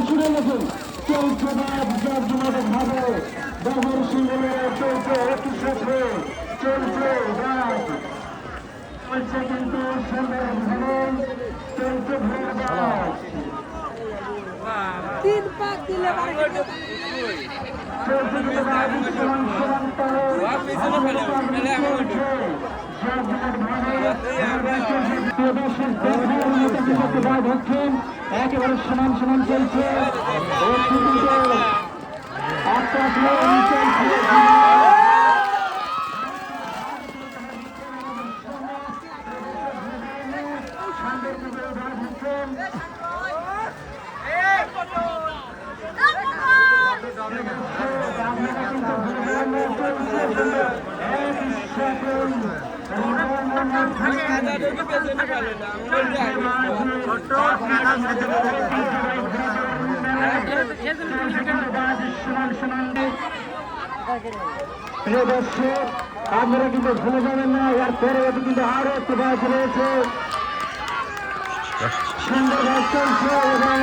শুনে গেছেন চলছে ভাবে বাবুর সিংহের চলছে একই সাথে চলছে চলছে কিন্তু সুন্দর ভ্রমণ চলছে তিন পাক দিলে চলছে কিন্তু সমান সমান একেবারে সমান সমান চলছে আপনারা কিন্তু ভুলে যাবেন না এর পরে কিন্তু আরো একটু বাস রয়েছে সুন্দর বাস চলছে এবং